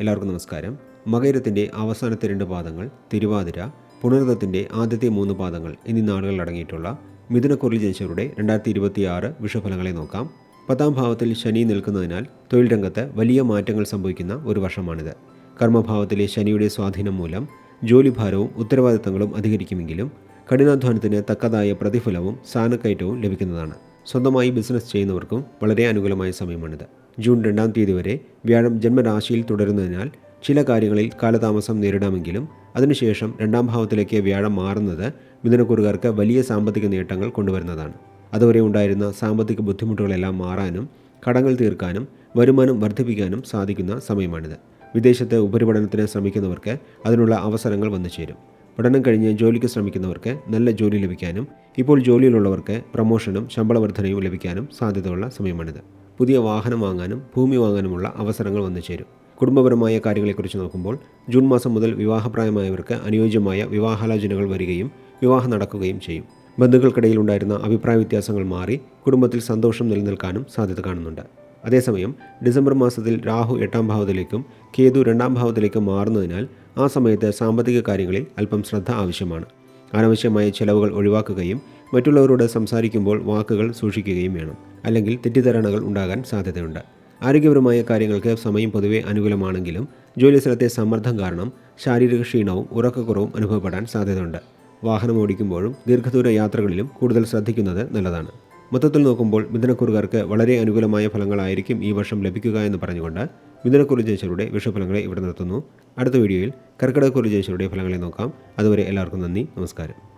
എല്ലാവർക്കും നമസ്കാരം. മകയിരത്തിൻ്റെ അവസാനത്തെ 2 പാദങ്ങൾ, തിരുവാതിര, പുണർദത്തിൻ്റെ ആദ്യത്തെ 3 പാദങ്ങൾ എന്നീ നാളുകൾ അടങ്ങിയിട്ടുള്ള മിഥുനക്കുറിൽ ജനിച്ചവരുടെ 2026 വിഷുഫലങ്ങളെ നോക്കാം. 10ാം ഭാവത്തിൽ ശനി നിൽക്കുന്നതിനാൽ തൊഴിൽ രംഗത്ത് വലിയ മാറ്റങ്ങൾ സംഭവിക്കുന്ന ഒരു വർഷമാണിത്. കർമ്മഭാവത്തിലെ ശനിയുടെ സ്വാധീനം മൂലം ജോലിഭാരവും ഉത്തരവാദിത്തങ്ങളും അധികരിക്കുമെങ്കിലും കഠിനാധ്വാനത്തിന് തക്കതായ പ്രതിഫലവും സ്ഥാനക്കയറ്റവും ലഭിക്കുന്നതാണ്. സ്വന്തമായി ബിസിനസ് ചെയ്യുന്നവർക്കും വളരെ അനുകൂലമായ സമയമാണിത്. ജൂൺ 2-ാം തീയതി വരെ വ്യാഴം ജന്മരാശിയിൽ തുടരുന്നതിനാൽ ചില കാര്യങ്ങളിൽ കാലതാമസം നേരിടാമെങ്കിലും അതിനുശേഷം 2ാം ഭാവത്തിലേക്ക് വ്യാഴം മാറുന്നത് മിഥുനക്കുറുകാർക്ക് വലിയ സാമ്പത്തിക നേട്ടങ്ങൾ കൊണ്ടുവരുന്നതാണ്. അതുവരെ ഉണ്ടായിരുന്ന സാമ്പത്തിക ബുദ്ധിമുട്ടുകളെല്ലാം മാറാനും കടങ്ങൾ തീർക്കാനും വരുമാനം വർദ്ധിപ്പിക്കാനും സാധിക്കുന്ന സമയമാണിത്. വിദേശത്ത് ഉപരിപഠനത്തിന് ശ്രമിക്കുന്നവർക്ക് അതിനുള്ള അവസരങ്ങൾ വന്നു ചേരും. പഠനം കഴിഞ്ഞ് ജോലിക്ക് ശ്രമിക്കുന്നവർക്ക് നല്ല ജോലി ലഭിക്കാനും ഇപ്പോൾ ജോലിയിലുള്ളവർക്ക് പ്രമോഷനും ശമ്പള വർധനയും ലഭിക്കാനും സാധ്യതയുള്ള സമയമാണിത്. പുതിയ വാഹനം വാങ്ങാനും ഭൂമി വാങ്ങാനുമുള്ള അവസരങ്ങൾ വന്നു ചേരും. കുടുംബപരമായ കാര്യങ്ങളെക്കുറിച്ച് നോക്കുമ്പോൾ ജൂൺ മാസം മുതൽ വിവാഹപ്രായമായവർക്ക് അനുയോജ്യമായ വിവാഹാലോചനകൾ വരികയും വിവാഹം നടക്കുകയും ചെയ്യും. ബന്ധുക്കൾക്കിടയിൽ ഉണ്ടായിരുന്ന അഭിപ്രായ വ്യത്യാസങ്ങൾ മാറി കുടുംബത്തിൽ സന്തോഷം നിലനിൽക്കാനും സാധ്യത കാണുന്നുണ്ട്. അതേസമയം ഡിസംബർ മാസത്തിൽ രാഹു 8ാം ഭാവത്തിലേക്കും കേതു 2ാം ഭാവത്തിലേക്കും മാറുന്നതിനാൽ ആ സമയത്ത് സാമ്പത്തിക കാര്യങ്ങളിൽ അല്പം ശ്രദ്ധ ആവശ്യമാണ്. അനാവശ്യമായ ചെലവുകൾ ഒഴിവാക്കുകയും മറ്റുള്ളവരോട് സംസാരിക്കുമ്പോൾ വാക്കുകൾ സൂക്ഷിക്കുകയും വേണം. അല്ലെങ്കിൽ തെറ്റിദ്ധാരണകൾ ഉണ്ടാകാൻ സാധ്യതയുണ്ട്. ആരോഗ്യപരമായ കാര്യങ്ങൾക്ക് സമയം പൊതുവെ അനുകൂലമാണെങ്കിലും ജോലിസ്ഥലത്തെ സമ്മർദ്ദം കാരണം ശാരീരിക ക്ഷീണവും ഉറക്കക്കുറവും അനുഭവപ്പെടാൻ സാധ്യതയുണ്ട്. വാഹനം ഓടിക്കുമ്പോഴും ദീർഘദൂര യാത്രകളിലും കൂടുതൽ ശ്രദ്ധിക്കുന്നത് നല്ലതാണ്. മൊത്തത്തിൽ നോക്കുമ്പോൾ മിഥുനക്കുറുകാർക്ക് വളരെ അനുകൂലമായ ഫലങ്ങളായിരിക്കും ഈ വർഷം ലഭിക്കുക എന്ന് പറഞ്ഞുകൊണ്ട് മിഥുനക്കുറി ജനിച്ചവരുടെ വിഷുഫലങ്ങളെ ഇവിടെ നിർത്തുന്നു. അടുത്ത വീഡിയോയിൽ കർക്കിടകക്കുറി ജനിച്ചവരുടെ ഫലങ്ങളെ നോക്കാം. അതുവരെ എല്ലാവർക്കും നന്ദി, നമസ്കാരം.